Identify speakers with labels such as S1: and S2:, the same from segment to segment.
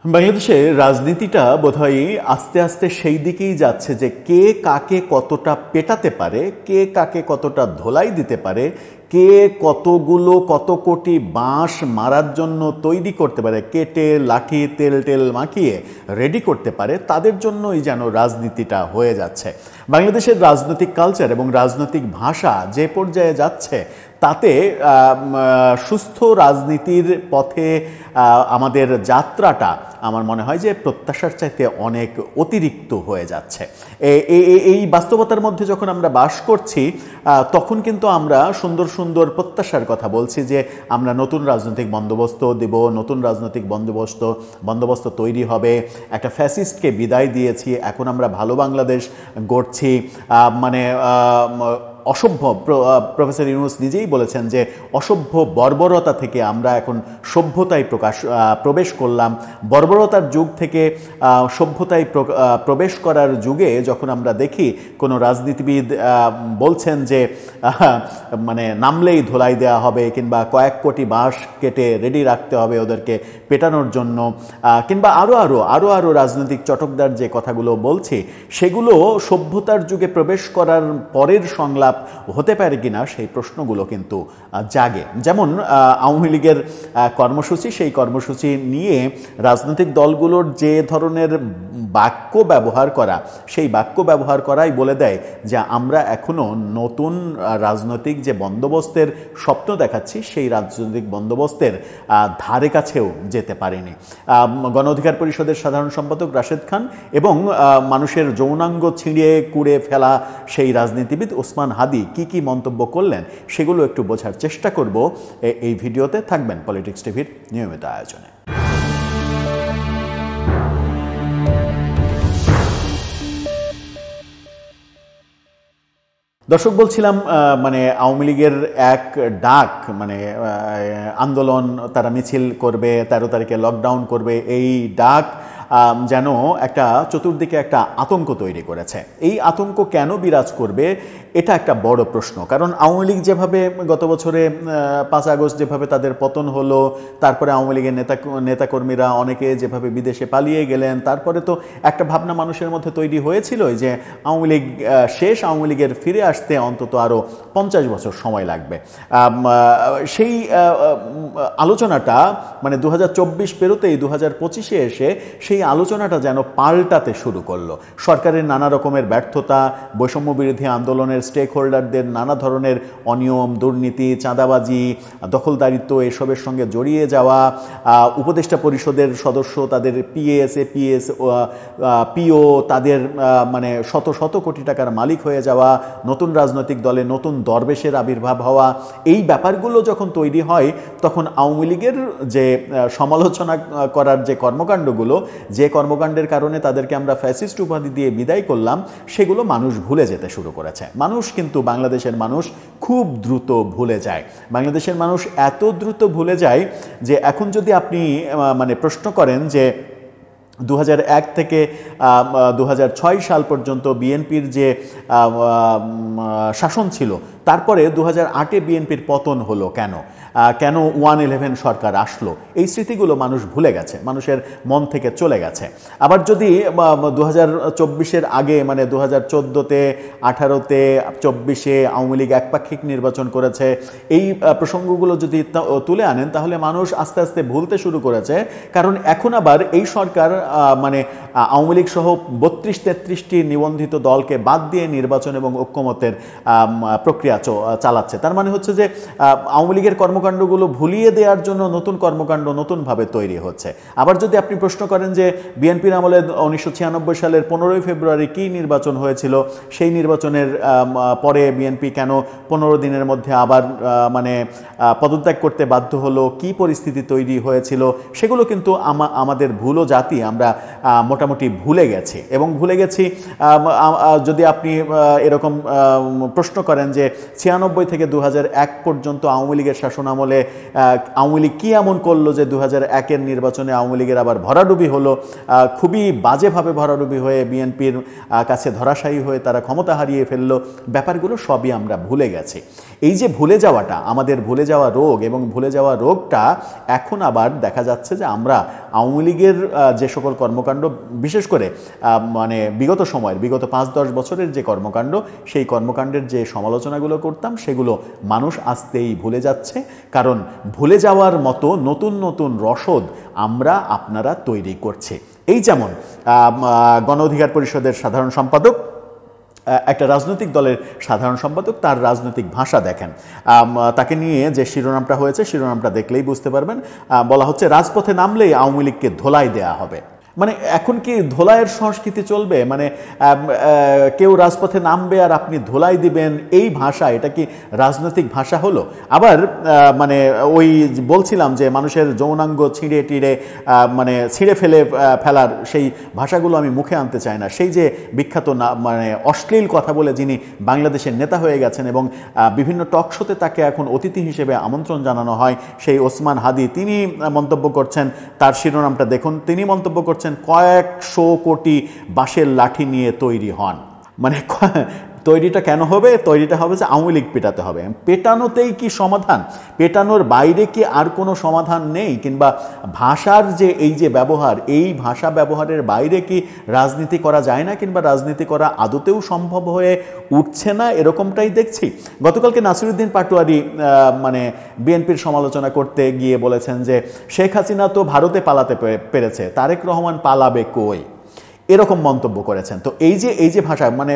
S1: বাংলাদেশে রাজনীতিটা বোধহয় আস্তে আস্তে সেই দিকেই যাচ্ছে যে কে কাকে কতটা পেটাতে পারে, কে কাকে কতটা ধোলাই দিতে পারে, কে কতগুলো কত কোটি বাঁশ মারার জন্য তৈরি করতে পারে, কেটে লাঠি তেল টেল মাখিয়ে রেডি করতে পারে, তাদের জন্যই যেন রাজনীতিটা হয়ে যাচ্ছে। বাংলাদেশের রাজনৈতিক কালচার এবং রাজনৈতিক ভাষা যে পর্যায়ে যাচ্ছে তাতে সুস্থ রাজনীতির পথে আমাদের যাত্রাটা আমার মনে হয় যে প্রত্যাশার চাইতে অনেক অতিরিক্ত হয়ে যাচ্ছে। এই বাস্তবতার মধ্যে যখন আমরা বাস করছি তখন কিন্তু আমরা সুন্দর সুন্দর প্রত্যাশার কথা বলছি যে আমরা নতুন রাজনৈতিক বন্দোবস্ত দেব, নতুন রাজনৈতিক বন্দোবস্ত তৈরি হবে, একটা ফ্যাসিস্টকে বিদায় দিয়েছি, এখন আমরা ভালো বাংলাদেশ গড়ছি। মানে অসভ্য, প্রফেসর ইউনূস নিজেই বলেছেন যে অসভ্য বর্বরতা থেকে আমরা এখন সভ্যতায় প্রবেশ করলাম। বর্বরতার যুগ থেকে সভ্যতায় প্রবেশ করার যুগে যখন আমরা দেখি কোনো রাজনীতিবিদ বলছেন যে মানে নামলেই ধোলাই দেওয়া হবে, কিংবা কয়েক কোটি বাঁশ কেটে রেডি রাখতে হবে ওদেরকে পেটানোর জন্য, কিংবা আরও রাজনৈতিক চটকদার যে কথাগুলো বলছি সেগুলো সভ্যতার যুগে প্রবেশ করার পরের সংলাপ হতে পারে কিনা সেই প্রশ্নগুলো কিন্তু জাগে। যেমন আওয়ামী লীগের কর্মসূচি, সেই কর্মসূচি নিয়ে রাজনৈতিক দলগুলোর যে ধরনের বাক্য ব্যবহার করা, সেই বাক্য ব্যবহার করাই বলে দেয় যে আমরা এখনো নতুন রাজনৈতিক যে বন্দোবস্তের স্বপ্ন দেখাচ্ছি সেই রাজনৈতিক বন্দোবস্তের ধারে কাছেও যেতে পারেনি। গণ অধিকার পরিষদের সাধারণ সম্পাদক রাশেদ খান এবং মানুষের যৌনাঙ্গ ছিঁড়ে কুড়ে ফেলা সেই রাজনীতিবিদ ওসমান হাদি কি মন্তব্য করলেন সেগুলো একটু বোঝার চেষ্টা করব এই ভিডিওতে। থাকবেন পলিটিক্স টিভির নিয়মিত আয়োজনে। দর্শক, বলছিলাম মানে আওয়ামী লীগের এক ডাক, মানে আন্দোলন, তারা মিছিল করবে, 13 তারিখে লকডাউন করবে, এই ডাক যেন একটা চতুর্দিকে একটা আতঙ্ক তৈরি করেছে। এই আতঙ্ক কেন বিরাজ করবে এটা একটা বড় প্রশ্ন। কারণ আওয়ামী লীগ যেভাবে গত বছরে 5 আগস্ট যেভাবে তাদের পতন হলো, তারপরে আওয়ামী লীগের নেতাকর্মীরা অনেকে যেভাবে বিদেশে পালিয়ে গেলেন, তারপরে তো একটা ভাবনা মানুষের মধ্যে তৈরি হয়েছিল যে আওয়ামী লীগ শেষ, আওয়ামী লীগের ফিরে আসতে অন্তত আরও 50 বছর সময় লাগবে। সেই আলোচনাটা মানে 2024 পেরোতেই 2025-এ এসে সেই আলোচনাটা যেন পাল্টাতে শুরু করলো। সরকারের নানা রকমের ব্যর্থতা, বৈষম্য বিরোধী আন্দোলনের স্টেক হোল্ডারদের নানা ধরনের অনিয়ম, দুর্নীতি, চাঁদাবাজি, দখলদারিত্ব এসবের সঙ্গে জড়িয়ে যাওয়া, উপদেষ্টা পরিষদের সদস্য, তাদের পিএস, এপিএস, পিও, তাদের মানে শত শত কোটি টাকার মালিক হয়ে যাওয়া, নতুন রাজনৈতিক দলে নতুন দরবেশের আবির্ভাব হওয়া, এই ব্যাপারগুলো যখন তৈরি হয় তখন আওয়ামী লীগের যে সমালোচনা করার যে কর্মকাণ্ডগুলো, যে কর্মকাণ্ডের কারণে তাদেরকে আমরা ফ্যাসিস্ট উপাধি দিয়ে বিদায় করলাম, সেগুলো মানুষ ভুলে যেতে শুরু করেছে। মানুষ কিন্তু, বাংলাদেশের মানুষ খুব দ্রুত ভুলে যায়। বাংলাদেশের মানুষ এত দ্রুত ভুলে যায় যে এখন যদি আপনি মানে প্রশ্ন করেন যে 2001 থেকে 2006 সাল পর্যন্ত বিএনপির যে শাসন ছিল, তারপরে 2008-এ বিএনপির পতন হলো কেন 111 সরকার আসলো, এই স্মৃতিগুলো মানুষ ভুলে গেছে, মানুষের মন থেকে চলে গেছে। আবার যদি 2024-এর আগে মানে 2014-তে, 18-তে, 24-এ আওয়ামী লীগ একপাক্ষিক নির্বাচন করেছে, এই প্রসঙ্গগুলো যদি তুলে আনেন তাহলে মানুষ আস্তে আস্তে ভুলতে শুরু করেছে। কারণ এখন আবার এই সরকার মানে আওয়ামী লীগ সহ 32-33টি নিবন্ধিত দলকে বাদ দিয়ে নির্বাচন এবং ঐক্যমতের প্রক্রিয়া চালাচ্ছে। তার মানে হচ্ছে যে আওয়ামী লীগের কর্মকাণ্ডগুলো ভুলিয়ে দেওয়ার জন্য নতুন কর্মকাণ্ড নতুনভাবে তৈরি হচ্ছে। আবার যদি আপনি প্রশ্ন করেন যে বিএনপির আমলে 1996 সালের 15 ফেব্রুয়ারি কী নির্বাচন হয়েছিল, সেই নির্বাচনের পরে বিএনপি কেন 15 দিনের মধ্যে আবার মানে পদত্যাগ করতে বাধ্য হলো, কি পরিস্থিতি তৈরি হয়েছিল, সেগুলো কিন্তু আমাদের ভুলো জাতি আমরা মোটামুটি ভুলে গেছি। এবং ভুলে গেছি যদি আপনি এরকম প্রশ্ন করেন যে 96 থেকে 2001 পর্যন্ত আওয়ামী লীগের শাসন শাসনামলে আওয়ামী লীগ কী এমন করলো যে 2001-এর নির্বাচনে আওয়ামী লীগের আবার ভরাডুবি হলো, খুবই বাজেভাবে ভরাডুবি হয়ে বিএনপির কাছে ধরাশায়ী হয়ে তারা ক্ষমতা হারিয়ে ফেললো, ব্যাপারগুলো সবই আমরা ভুলে গেছি। এই যে ভুলে যাওয়াটা, আমাদের ভুলে যাওয়া রোগ, এবং ভুলে যাওয়া রোগটা এখন আবার দেখা যাচ্ছে যে আমরা আওয়ামী লীগের যে সকল কর্মকাণ্ড, বিশেষ করে মানে বিগত সময়ের, বিগত 5-10 বছরের যে কর্মকাণ্ড, সেই কর্মকাণ্ডের যে সমালোচনাগুলো করতাম সেগুলো মানুষ আস্তেই ভুলে যাচ্ছে। কারণ ভুলে যাওয়ার মতো নতুন নতুন রসদ আমরা আপনারা তৈরি করছে। এই যেমন গণ অধিকার পরিষদের সাধারণ সম্পাদক, একটা রাজনৈতিক দলের সাধারণ সম্পাদক, তার রাজনৈতিক ভাষা দেখেন, তাকে নিয়ে যে শিরোনামটা হয়েছে, শিরোনামটা দেখলেই বুঝতে পারবেন। বলা হচ্ছে রাজপথে নামলেই আওয়ামী লীগকে ধোলাই দেয়া হবে। মানে এখন কি ধোলাইয়ের সংস্কৃতি চলবে? মানে কেউ রাজপথে নামবে আর আপনি ধোলাই দিবেন, এই ভাষা, এটা কি রাজনৈতিক ভাষা হলো? আবার মানে ওই বলছিলাম যে মানুষের যৌনাঙ্গ ছিঁড়ে টিড়ে মানে ছিঁড়ে ফেলার সেই ভাষাগুলো আমি মুখে আনতে চাই না। সেই যে বিখ্যাত মানে অশ্লীল কথা বলে যিনি বাংলাদেশের নেতা হয়ে গেছেন এবং বিভিন্ন টক শোতে তাকে এখন অতিথি হিসেবে আমন্ত্রণ জানানো হয়, সেই ওসমান হাদি, তিনি মন্তব্য করছেন, তার শিরোনামটা দেখুন, তিনি মন্তব্য করছেন কয়েকশো কোটি বাঁশের লাঠি নিয়ে তৈরি হন। মানে তৈরিটা কেন হবে? তৈরিটা হবে যে আওয়ামী লীগ পেটাতে হবে। পেটানোতেই কি সমাধান? পেটানোর বাইরে কি আর কোনো সমাধান নেই? কিংবা ভাষার যে এই যে ব্যবহার, এই ভাষা ব্যবহারের বাইরে কি রাজনীতি করা যায় না? কিংবা রাজনীতি করা আদতেও সম্ভব হয়ে উঠছে না, এরকমটাই দেখছি। গতকালকে নাসিরউদ্দিন পাটোয়ারি মানে বিএনপির সমালোচনা করতে গিয়ে বলেছেন যে শেখ হাসিনা তো ভারতে পালাতে পেরেছে, তারেক রহমান পালাবে কই, এরকম মন্তব্য করেছেন। তো এই যে ভাষা, মানে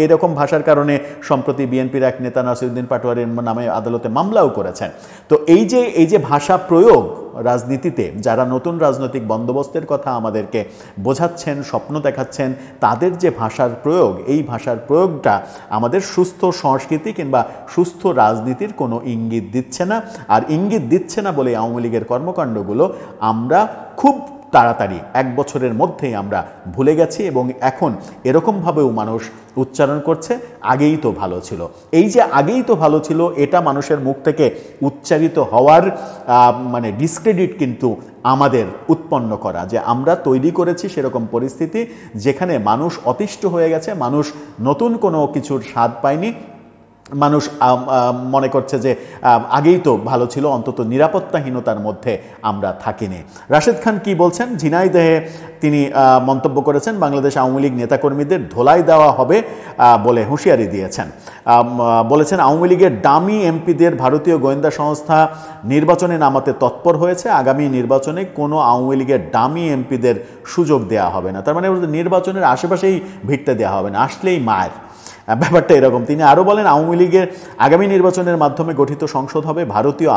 S1: এরকম ভাষার কারণে সম্প্রতি বিএনপির এক নেতা নাসিরউদ্দিন পাটোয়ারির নামে আদালতে মামলাও করেছেন। তো এই যে ভাষা প্রয়োগ রাজনীতিতে, যারা নতুন রাজনৈতিক বন্দোবস্তের কথা আমাদেরকে বোঝাচ্ছেন, স্বপ্ন দেখাচ্ছেন, তাদের যে ভাষার প্রয়োগ, এই ভাষার প্রয়োগটা আমাদের সুস্থ সংস্কৃতি কিংবা সুস্থ রাজনীতির কোনো ইঙ্গিত দিচ্ছে না। আর ইঙ্গিত দিচ্ছে না বলে আওয়ামী লীগের কর্মকাণ্ডগুলো আমরা খুব তাড়াতাড়ি 1 বছরের মধ্যেই আমরা ভুলে গেছি, এবং এখন এরকমভাবেও মানুষ উচ্চারণ করছে আগেই তো ভালো ছিল। এই যে আগেই তো ভালো ছিল, এটা মানুষের মুখ থেকে উচ্চারিত হওয়ার মানে ডিসক্রেডিট কিন্তু আমাদের উৎপন্ন করা, যে আমরা তৈরি করেছি সেরকম পরিস্থিতি যেখানে মানুষ অতিষ্ঠ হয়ে গেছে, মানুষ নতুন কোনো কিছুর স্বাদ পায়নি, মানুষ মনে করছে যে আগেই তো ভালো ছিল, অন্তত নিরাপত্তাহীনতার মধ্যে আমরা থাকিনি। রাশেদ খান কি বলছেন? ঝিনাইদহে তিনি মন্তব্য করেছেন বাংলাদেশ আওয়ামী লীগ নেতাকর্মীদের ধোলাই দেওয়া হবে বলে হুঁশিয়ারি দিয়েছেন। বলেছেন আওয়ামী লীগের ডামি এমপিদের ভারতীয় গোয়েন্দা সংস্থা নির্বাচনে নামাতে তৎপর হয়েছে, আগামী নির্বাচনে কোনো আওয়ামী লীগের ডামি এমপিদের সুযোগ দেওয়া হবে না। তার মানে নির্বাচনের আশেপাশেই ভিড়তে দেওয়া হবে না, আসলেই মায়ের, ব্যাপারটা এরকম। তিনি আরও বলেন আওয়ামী লীগের আগামী নির্বাচনের মাধ্যমে গঠিত সংসদ হবে ভারতীয়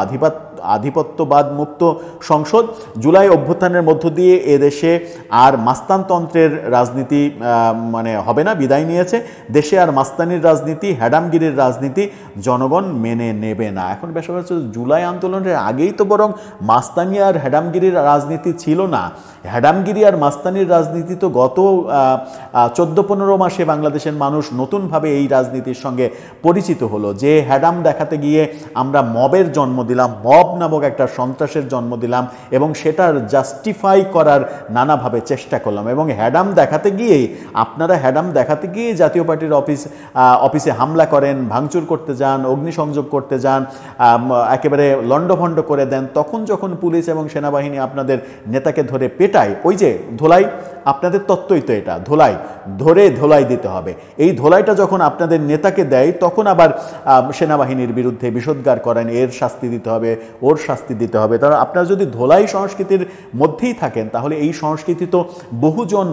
S1: আধিপত্যবাদ মুক্ত সংসদ। জুলাই অভ্যুত্থানের মধ্য দিয়ে এদেশে আর মাস্তানতন্ত্রের রাজনীতি মানে হবে না, বিদায় নিয়েছে। দেশে আর মাস্তানির রাজনীতি, হ্যাডামগিরির রাজনীতি জনগণ মেনে নেবে না। এখন বিষয় হচ্ছে জুলাই আন্দোলনের আগেই তো বরং মাস্তানি আর হ্যাডামগিরির রাজনীতি ছিল না। হ্যাডামগিরি আর মাস্তানির রাজনীতি তো গত 14-15 মাসে বাংলাদেশের মানুষ নতুনভাবে এই রাজনীতির সঙ্গে পরিচিত হলো। যে হ্যাডাম দেখাতে গিয়ে আমরা মবের জন্ম দিলাম, মব নামক একটা সন্ত্রাসের জন্ম দিলাম, এবং সেটার জাস্টিফাই করার নানাভাবে চেষ্টা করলাম। এবং হ্যাডাম দেখাতে গিয়েই আপনারা জাতীয় পার্টির অফিসে হামলা করেন, ভাঙচুর করতে যান, অগ্নিসংযোগ করতে যান, একেবারে লণ্ডভণ্ড করে দেন। তখন যখন পুলিশ এবং সেনাবাহিনী আপনাদের নেতাকে ধরে পেটায়, ওই যে ধোলাই, আপনাদের তত্ত্বই তো এটা, ধোলাই দিতে হবে। এই ধোলাইটা যখন আপনাদের নেতাকে দেয়, তখন আবার সেনাবাহিনীর বিরুদ্ধে বিষোদ্গার করেন, এর শাস্তি দিতে হবে, ওর শাস্তি দিতে হবে। তাহলে আপনারা যদি ধোলাই সংস্কৃতির মধ্যেই থাকেন, তাহলে এই সংস্কৃতি তো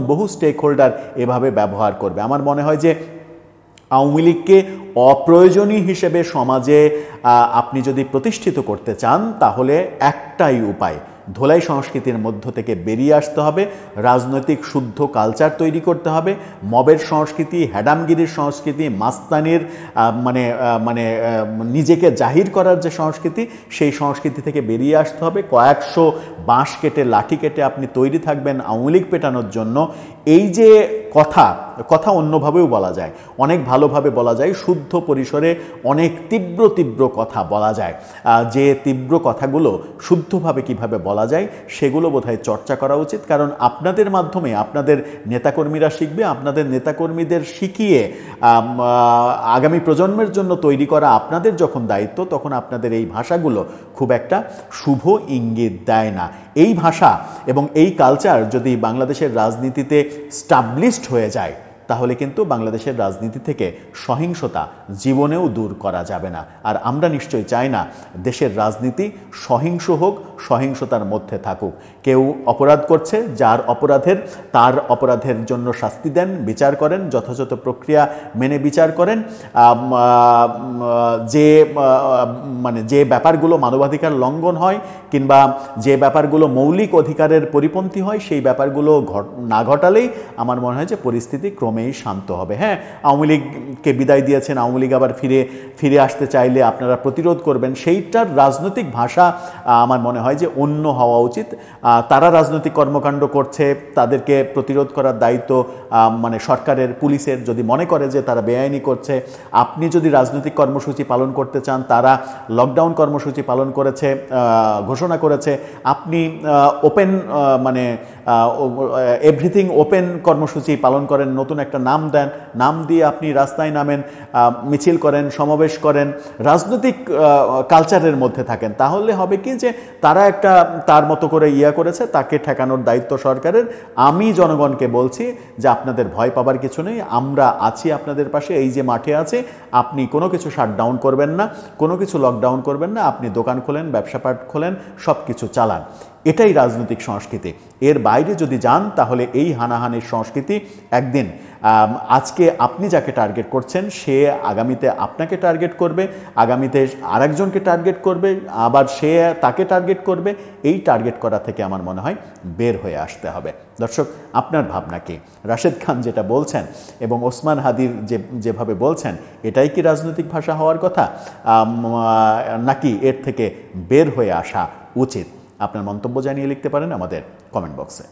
S1: বহু স্টেক হোল্ডার এভাবে ব্যবহার করবে। আমার মনে হয় যে আওয়ামী লীগকে অপ্রয়োজনীয় হিসেবে সমাজে আপনি যদি প্রতিষ্ঠিত করতে চান, তাহলে একটাই উপায়, ধোলাই সংস্কৃতির মধ্য থেকে বেরিয়ে আসতে হবে, রাজনৈতিক শুদ্ধ কালচার তৈরি করতে হবে। মবের সংস্কৃতি, হ্যাডামগিরির সংস্কৃতি, মাস্তানির মানে নিজেকে জাহির করার যে সংস্কৃতি, সেই সংস্কৃতি থেকে বেরিয়ে আসতে হবে। কয়েকশো বাঁশ কেটে, লাঠি কেটে আপনি তৈরি থাকবেন আওয়ামী লীগ পেটানোর জন্য। এই যে কথা কথা অন্যভাবেও বলা যায়, অনেক ভালোভাবে বলা যায়, শুদ্ধ পরিসরে অনেক তীব্র তীব্র কথা বলা যায়। যে তীব্র কথাগুলো শুদ্ধভাবে কিভাবে বলা যায় সেগুলো বোধহয় চর্চা করা উচিত, কারণ আপনাদের মাধ্যমে আপনাদের নেতাকর্মীরা শিখবে, আপনাদের নেতাকর্মীদের শিখিয়ে আগামী প্রজন্মের জন্য তৈরি করা আপনাদের যখন দায়িত্ব, তখন আপনাদের এই ভাষাগুলো খুব একটা শুভ ইঙ্গিত দেয় না। এই ভাষা এবং এই কালচার যদি বাংলাদেশের রাজনীতিতে স্টাবলিশড হয়ে যায়, তাহলে কিন্তু বাংলাদেশের রাজনীতি থেকে সহিংসতা জীবনেও দূর করা যাবে না। আর আমরা নিশ্চয়ই চাই না দেশের রাজনীতি সহিংস হোক, সহিংসতার মধ্যে থাকুক। কেউ অপরাধ করছে, যার তার অপরাধের জন্য শাস্তি দেন, বিচার করেন, যথাযথ প্রক্রিয়া মেনে বিচার করেন। যে ব্যাপারগুলো মানবাধিকার লঙ্ঘন হয় কিংবা যে ব্যাপারগুলো মৌলিক অধিকারের পরিপন্থী হয়, সেই ব্যাপারগুলো না ঘটালেই আমার মনে হয় যে পরিস্থিতি ক্রমেই শান্ত হবে। হ্যাঁ, আওয়ামী লীগকে বিদায় দিয়েছেন, আওয়ামী লীগ আবার ফিরে আসতে চাইলে আপনারা প্রতিরোধ করবেন, সেইটার রাজনৈতিক ভাষা আমার মনে হয় যে অন্য হওয়া উচিত। তারা রাজনৈতিক কর্মকাণ্ড করছে, তাদেরকে প্রতিরোধ করার দায়িত্ব সরকারের, পুলিশের। যদি মনে করে যে তারা বেআইনি করছে, আপনি যদি রাজনৈতিক কর্মসূচি পালন করতে চান, তারা লকডাউন কর্মসূচি পালন করেছে, ঘোষণা করেছে, আপনি ওপেন এভরিথিং ওপেন কর্মসূচি পালন করেন, নতুন একটা নাম দেন, নাম দিয়ে আপনি রাস্তায় নামেন, মিছিল করেন, সমাবেশ করেন, রাজনৈতিক কালচারের মধ্যে থাকেন, তাহলে হবে কি যে তারা একটা তার মতো করে করেছে, তাকে ঠেকানোর দায়িত্ব সরকারের। আমি জনগণকে বলছি যে আপনাদের ভয় পাবার কিছু নেই, আমরা আছি আপনাদের পাশে। এই যে মাঠে আছে, আপনি কোনো কিছু শাটডাউন করবেন না, কোনো কিছু লকডাউন করবেন না, আপনি দোকান খোলেন, ব্যবসাপাট খোলেন, সব কিছু চালান। এটাই রাজনৈতিক সংস্কৃতি। এর বাইরে যদি যান, তাহলে এই হানাহানির সংস্কৃতি একদিন আজকে আপনি যাকে টার্গেট করছেন, সে আগামীতে আপনাকে টার্গেট করবে, আগামীতে আরেকজনকে টার্গেট করবে, আবার সে তাকে টার্গেট করবে। এই টার্গেট করা থেকে আমার মনে হয় বের হয়ে আসতে হবে। দর্শক, আপনার ভাবনা কি? রাশেদ খান যেটা বলছেন এবং ওসমান হাদির যেভাবে বলছেন, এটাই কি রাজনৈতিক ভাষা হওয়ার কথা, নাকি এর থেকে বের হয়ে আসা উচিত? আপনার মন্তব্য জানিয়ে লিখতে পারেন আমাদের কমেন্ট বক্সে।